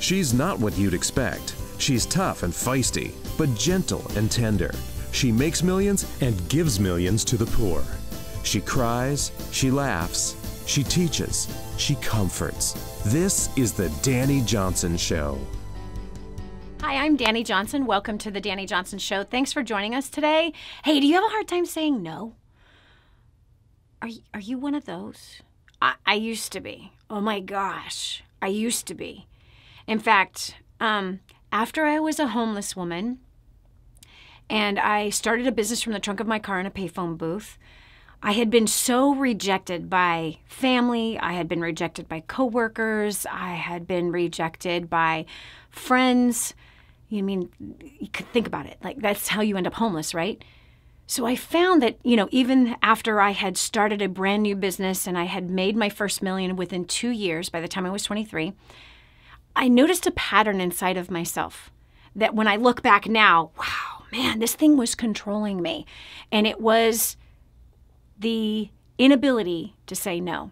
She's not what you'd expect. She's tough and feisty, but gentle and tender. She makes millions and gives millions to the poor. She cries, she laughs, she teaches, she comforts. This is the Dani Johnson Show. Hi, I'm Dani Johnson. Welcome to the Dani Johnson Show. Thanks for joining us today. Hey, do you have a hard time saying no? Are you one of those? I used to be. Oh my gosh, I used to be. In fact, after I was a homeless woman and I started a business from the trunk of my car in a payphone booth, I had been so rejected by family. I had been rejected by coworkers. I had been rejected by friends. You could think about it. Like, that's how you end up homeless, right? So I found that, even after I had started a brand new business and I had made my first million within 2 years, by the time I was 23, I noticed a pattern inside of myself that when I look back now, wow, man, this thing was controlling me. And it was the inability to say no.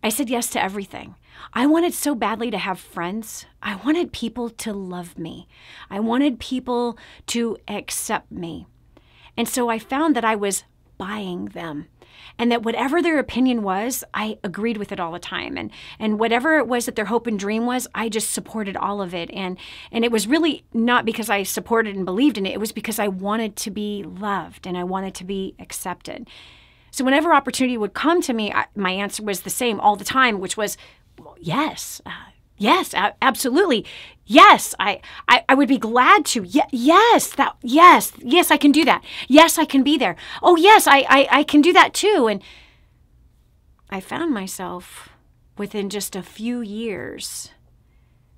I said yes to everything. I wanted so badly to have friends. I wanted people to love me. I wanted people to accept me. And so I found that I was buying them, and that whatever their opinion was, I agreed with it all the time. And whatever it was that their hope and dream was, I just supported all of it. And it was really not because I supported and believed in it. It was because I wanted to be loved and I wanted to be accepted. So whenever opportunity would come to me, my answer was the same all the time, which was, well, yes, absolutely. Yes, I would be glad to. Yes, I can do that. Yes, I can be there. Oh, yes, I can do that too. And I found myself within just a few years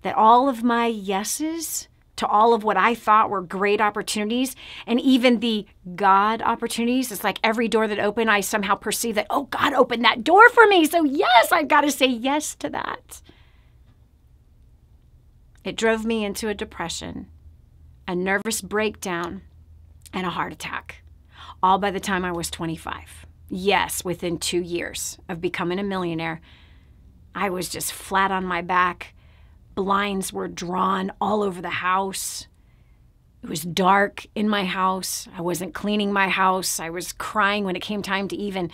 that all of my yeses to all of what I thought were great opportunities, and even the God opportunities, it's like every door that opened, I somehow perceived that, oh, God opened that door for me. So yes, I've got to say yes to that. It drove me into a depression, a nervous breakdown, and a heart attack, all by the time I was 25. Yes, within 2 years of becoming a millionaire, I was just flat on my back. Blinds were drawn all over the house. It was dark in my house. I wasn't cleaning my house. I was crying when it came time to even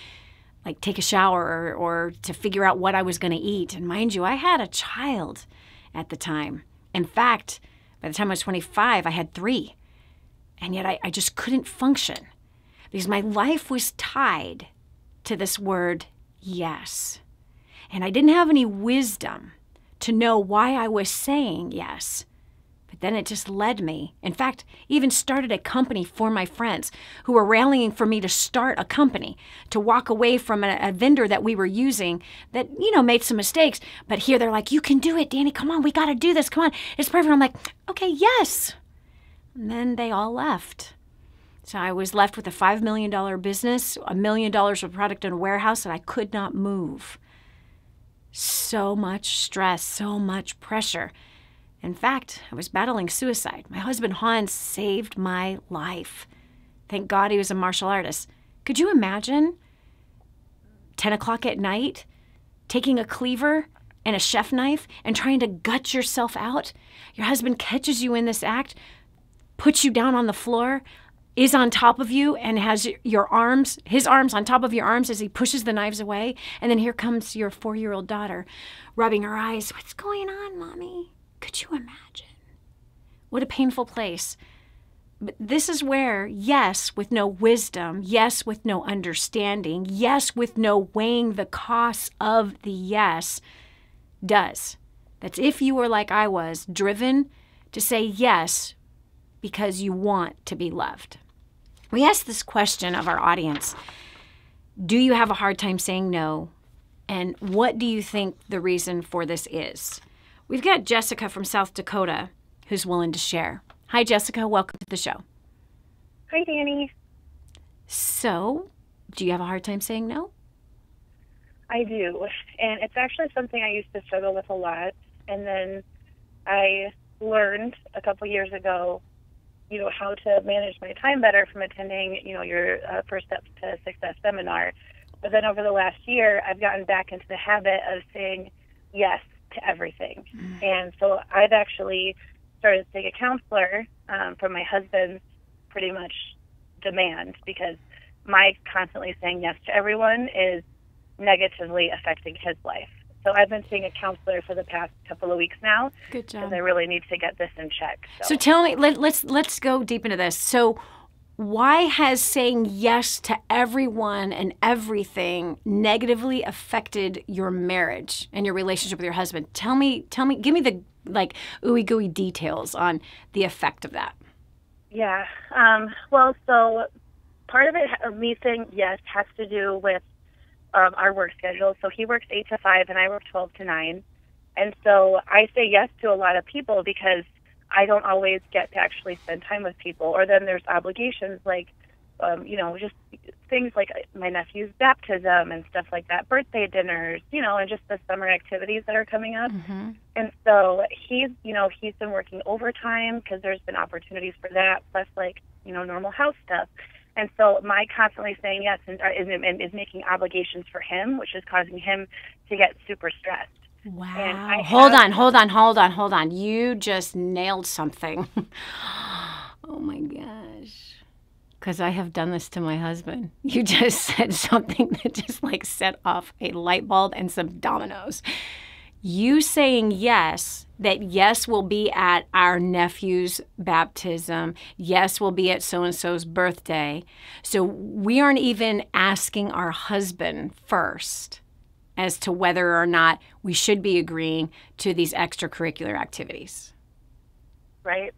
take a shower or to figure out what I was going to eat. And mind you, I had a child at the time. In fact, by the time I was 25, I had 3. And yet I just couldn't function because my life was tied to this word, yes. And I didn't have any wisdom to know why I was saying yes. But then it just led me. In fact, even started a company for my friends who were rallying for me to start a company, to walk away from a vendor that we were using that, made some mistakes. But here they're like, you can do it, Dani. Come on, we got to do this. Come on. It's perfect. I'm like, okay, yes. And then they all left. So I was left with a $5 million business, $1 million of product in a warehouse, and I could not move. So much stress, so much pressure. In fact, I was battling suicide. My husband, Hans, saved my life. Thank God he was a martial artist. Could you imagine 10 o'clock at night, taking a cleaver and a chef knife and trying to gut yourself out? Your husband catches you in this act, puts you down on the floor, is on top of you and has his arms on top of your arms as he pushes the knives away. And then here comes your 4-year-old daughter rubbing her eyes. What's going on, Mommy? Could you imagine? What a painful place. But this is where yes with no wisdom, yes with no understanding, yes with no weighing the costs of the yes does. That's if you were like I was, driven to say yes because you want to be loved. We asked this question of our audience. Do you have a hard time saying no? And what do you think the reason for this is? We've got Jessica from South Dakota who's willing to share. Hi, Jessica. Welcome to the show. Hi, Dani. So, do you have a hard time saying no? I do. And it's actually something I used to struggle with a lot. And then I learned a couple years ago, how to manage my time better from attending, your First Steps to Success seminar. But then over the last year, I've gotten back into the habit of saying yes to everything. And so I've actually started seeing a counselor for my husband's pretty much demand, because my constantly saying yes to everyone is negatively affecting his life. So I've been seeing a counselor for the past couple of weeks now. Good job. Because I really need to get this in check. So tell me, let's go deep into this. So why has saying yes to everyone and everything negatively affected your marriage and your relationship with your husband? Tell me, give me the ooey gooey details on the effect of that. Yeah. Well, so part of it, me saying yes, has to do with our work schedule. So he works 8 to 5 and I work 12 to 9. And so I say yes to a lot of people because I don't always get to actually spend time with people. Or then there's obligations like, just things like my nephew's baptism and stuff like that, birthday dinners, and just the summer activities that are coming up. Mm-hmm. And so he's been working overtime because there's been opportunities for that, plus normal house stuff. And so my constantly saying yes is making obligations for him, which is causing him to get super stressed. Wow. And Hold on. You just nailed something. Oh my gosh. Because I have done this to my husband. You just said something that just set off a light bulb and some dominoes. You saying yes, that yes will be at our nephew's baptism, yes will be at so-and-so's birthday. So we aren't even asking our husband first as to whether or not we should be agreeing to these extracurricular activities. Right.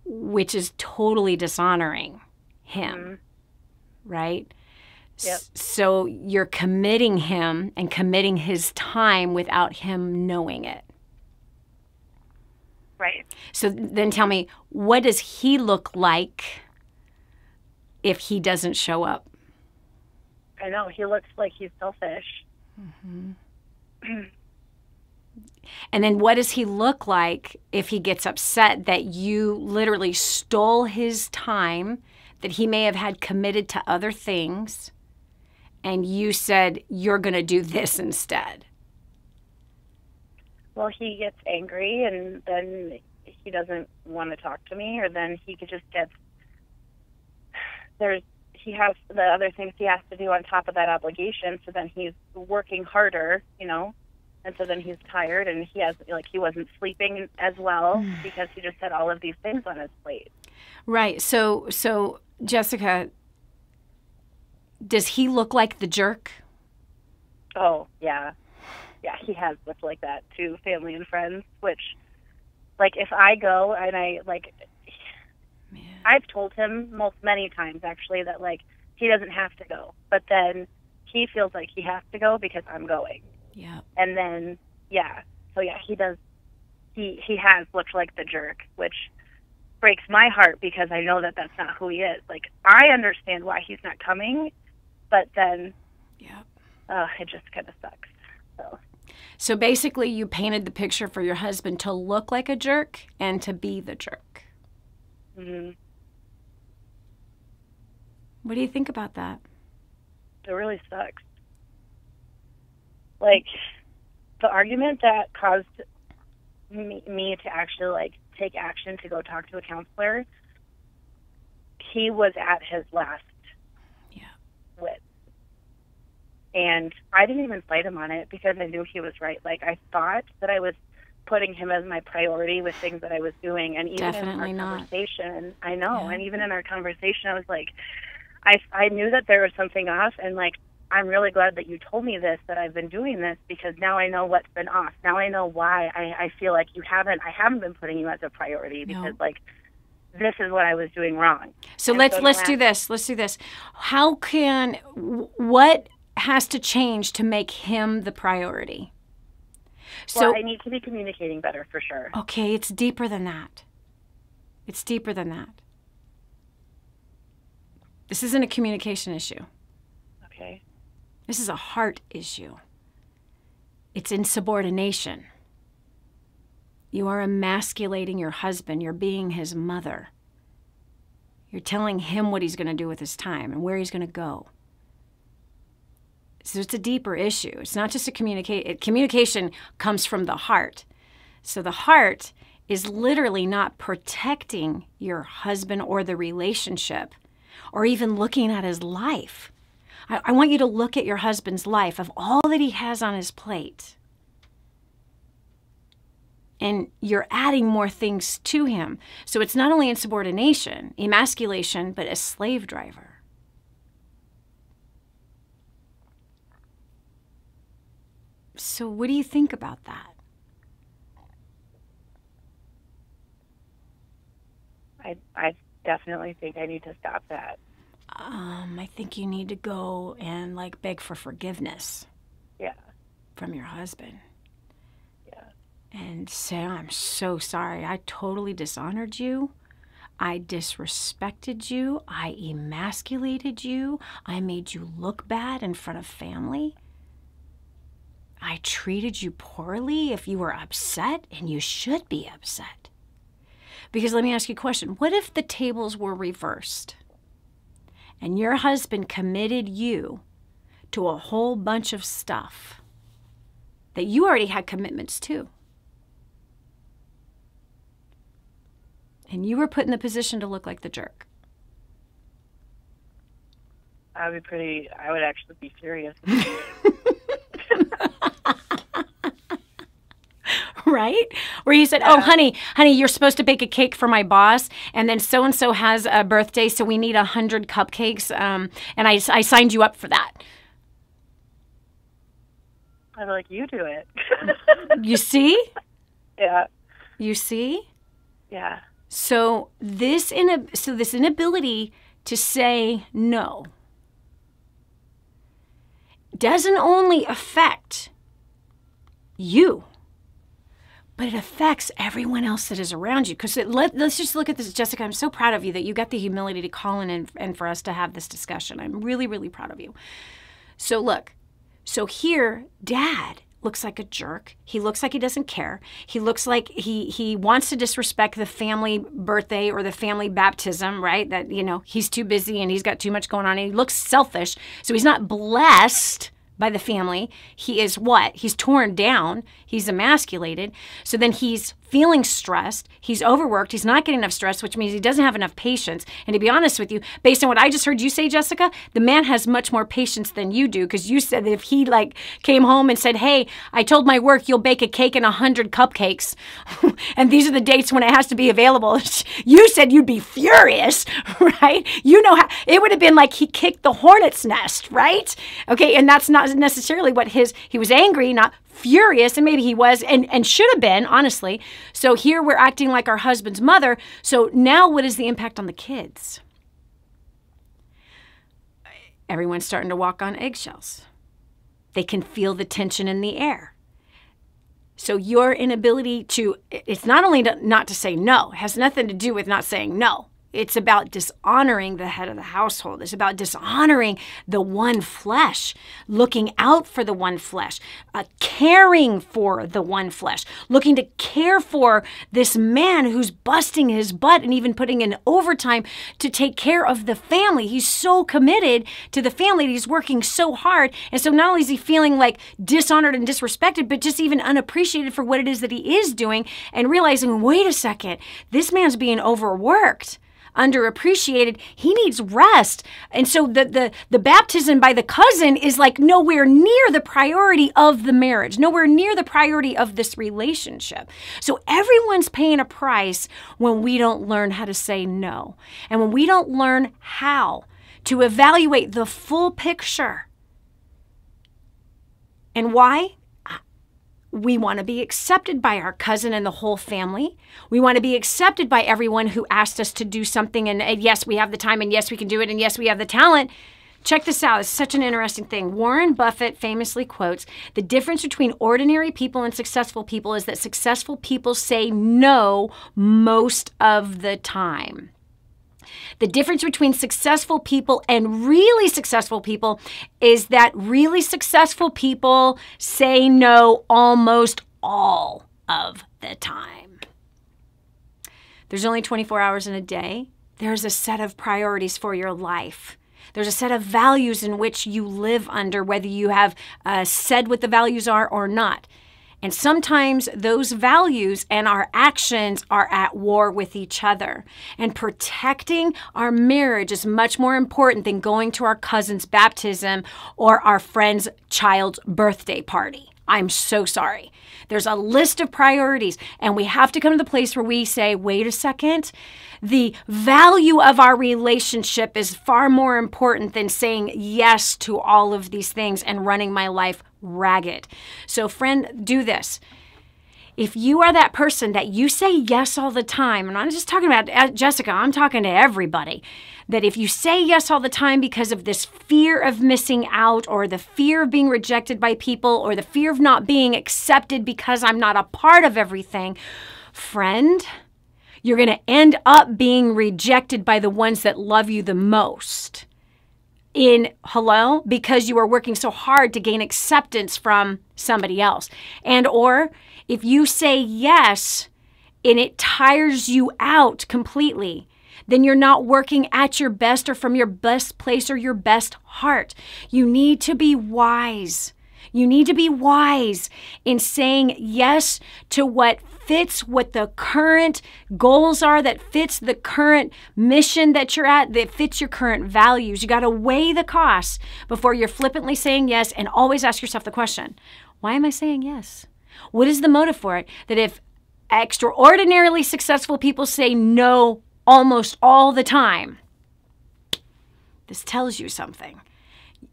Which is totally dishonoring him, right? Yep. So you're committing him and committing his time without him knowing it. Right. So then tell me, what does he look like if he doesn't show up? I know, he looks like he's selfish. Mm-hmm. And then what does he look like if he gets upset that you literally stole his time that he may have had committed to other things, and you said, you're going to do this instead? Well, he gets angry, and then he doesn't want to talk to me, or then he just gets, he has the other things he has to do on top of that obligation, so then he's working harder, and so then he's tired, and he wasn't sleeping as well because he just had all of these things on his plate. Right. So Jessica, does he look like the jerk? Oh, yeah. Yeah, he has looked like that to family and friends, which, if I go and Man. I've told him many times, actually, that, he doesn't have to go. But then he feels like he has to go because I'm going. Yeah. And then, he does. He has looked like the jerk, which breaks my heart because I know that that's not who he is. I understand why he's not coming, but then, it just kind of sucks. So basically, you painted the picture for your husband to look like a jerk and to be the jerk. Mm-hmm. What do you think about that? It really sucks. The argument that caused me to actually, take action to go talk to a counselor, he was at his last wit. And I didn't even fight him on it because I knew he was right. I thought that I was putting him as my priority with things that I was doing. And even Definitely in our not. conversation, I know, and even in our conversation, I was I knew that there was something off, and I'm really glad that you told me this, that I've been doing this, because now I know what's been off. Now I know why I feel like I haven't been putting you as a priority, because this is what I was doing wrong. So let's do this. Let's do this. What has to change to make him the priority? Well, I need to be communicating better, for sure. Okay, it's deeper than that. This isn't a communication issue. Okay. This is a heart issue. It's insubordination. You are emasculating your husband. You're being his mother. You're telling him what he's going to do with his time and where he's going to go. So it's a deeper issue. It's not just a communication comes from the heart. So the heart is literally not protecting your husband or the relationship or even looking at his life. I want you to look at your husband's life of all that he has on his plate. And you're adding more things to him. So it's not only insubordination, emasculation, but a slave driver. So what do you think about that? I definitely think I need to stop that. I think you need to go and like beg for forgiveness. Yeah. From your husband. Yeah. And say, I'm so sorry. I totally dishonored you. I disrespected you. I emasculated you. I made you look bad in front of family. I treated you poorly if you were upset, and you should be upset. Because let me ask you a question. What if the tables were reversed and your husband committed you to a whole bunch of stuff that you already had commitments to? And you were put in the position to look like the jerk. I would actually be furious. Right? Where you said, oh, honey, you're supposed to bake a cake for my boss, and then so-and-so has a birthday, so we need 100 cupcakes, and I signed you up for that. I'd be like, you do it. You see? Yeah. You see? Yeah. So this inability to say no doesn't only affect you, but it affects everyone else that is around you. Because let's just look at this. Jessica, I'm so proud of you that you got the humility to call in and for us to have this discussion. I'm really, really proud of you. So look, so here, Dad looks like a jerk. He looks like he doesn't care. He looks like he wants to disrespect the family birthday or the family baptism, right? That, he's too busy and he's got too much going on. And he looks selfish. So he's not blessed by the family. He is what? He's torn down. He's emasculated. So then he's feeling stressed. He's overworked. He's not getting enough stress, which means he doesn't have enough patience. And to be honest with you, based on what I just heard you say, Jessica, the man has much more patience than you do, because you said that if he came home and said, hey, I told my work you'll bake a cake and 100 cupcakes, and these are the dates when it has to be available, you said you'd be furious, right? You know how it would have been like he kicked the hornet's nest, right? Okay, and that's not necessarily what he was angry, not furious, and maybe he was and should have been, honestly. So here we're acting like our husband's mother. So now what is the impact on the kids? Everyone's starting to walk on eggshells. They can feel the tension in the air. So your inability it's not only not to say no, it has nothing to do with not saying no. It's about dishonoring the head of the household. It's about dishonoring the one flesh, looking out for the one flesh, caring for the one flesh, looking to care for this man who's busting his butt and even putting in overtime to take care of the family. He's so committed to the family that he's working so hard. And so not only is he feeling like dishonored and disrespected, but just even unappreciated for what it is that he is doing, and realizing, wait a second, this man's being overworked, underappreciated. He needs rest. And so the baptism by the cousin is like nowhere near the priority of the marriage, nowhere near the priority of this relationship. So everyone's paying a price when we don't learn how to say no. And when we don't learn how to evaluate the full picture. And why? We want to be accepted by our cousin and the whole family. We want to be accepted by everyone who asked us to do something. And yes, we have the time, and yes, we can do it, and yes, we have the talent. Check this out. It's such an interesting thing. Warren Buffett famously quotes, the difference between ordinary people and successful people is that successful people say no most of the time. The difference between successful people and really successful people is that really successful people say no almost all of the time. There's only 24 hours in a day. There's a set of priorities for your life. There's a set of values in which you live under, whether you have said what the values are or not. And sometimes those values and our actions are at war with each other. And protecting our marriage is much more important than going to our cousin's baptism or our friend's child's birthday party. I'm so sorry. There's a list of priorities, and we have to come to the place where we say, wait a second, the value of our relationship is far more important than saying yes to all of these things and running my life ragged. So friend, do this. If you are that person that you say yes all the time, and I'm just talking about Jessica, I'm talking to everybody, that if you say yes all the time because of this fear of missing out or the fear of being rejected by people or the fear of not being accepted because I'm not a part of everything, friend, you're going to end up being rejected by the ones that love you the most. Because you are working so hard to gain acceptance from somebody else. And or if you say yes and it tires you out completely, then you're not working at your best or from your best place or your best heart. You need to be wise. You need to be wise in saying yes to what fits what the current goals are, that fits the current mission that you're at, that fits your current values. You got to weigh the costs before you're flippantly saying yes, and always ask yourself the question, why am I saying yes? What is the motive for it? That if extraordinarily successful people say no almost all the time, this tells you something.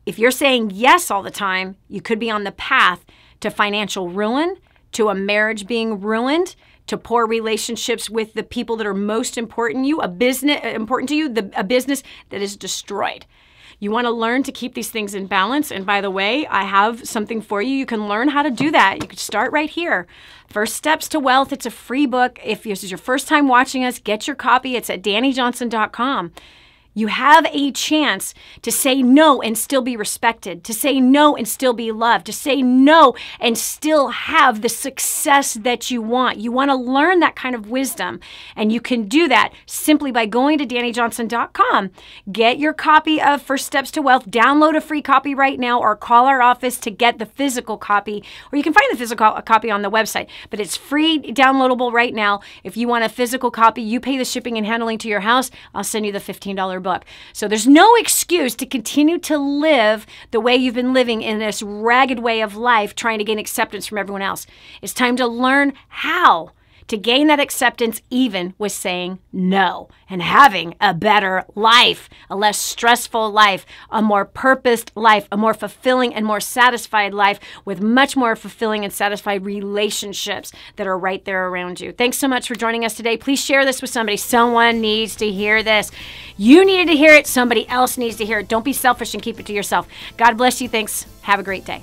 If you're saying yes all the time, you could be on the path to financial ruin, to a marriage being ruined, to poor relationships with the people that are most important to you, a business that is destroyed. You want to learn to keep these things in balance. And by the way, I have something for you. You can learn how to do that. You can start right here. First Steps to Wealth. It's a free book. If this is your first time watching us, get your copy. It's at DaniJohnson.com. You have a chance to say no and still be respected, to say no and still be loved, to say no and still have the success that you want. You want to learn that kind of wisdom, and you can do that simply by going to DaniJohnson.com. Get your copy of First Steps to Wealth, download a free copy right now, or call our office to get the physical copy, or you can find the physical copy on the website, but it's free, downloadable right now. If you want a physical copy, you pay the shipping and handling to your house, I'll send you the $15 book. So there's no excuse to continue to live the way you've been living in this ragged way of life, trying to gain acceptance from everyone else. It's time to learn how to gain that acceptance even with saying no and having a better life, a less stressful life, a more purposed life, a more fulfilling and more satisfied life with much more fulfilling and satisfied relationships that are right there around you. Thanks so much for joining us today. Please share this with somebody. Someone needs to hear this. You needed to hear it. Somebody else needs to hear it. Don't be selfish and keep it to yourself. God bless you. Thanks. Have a great day.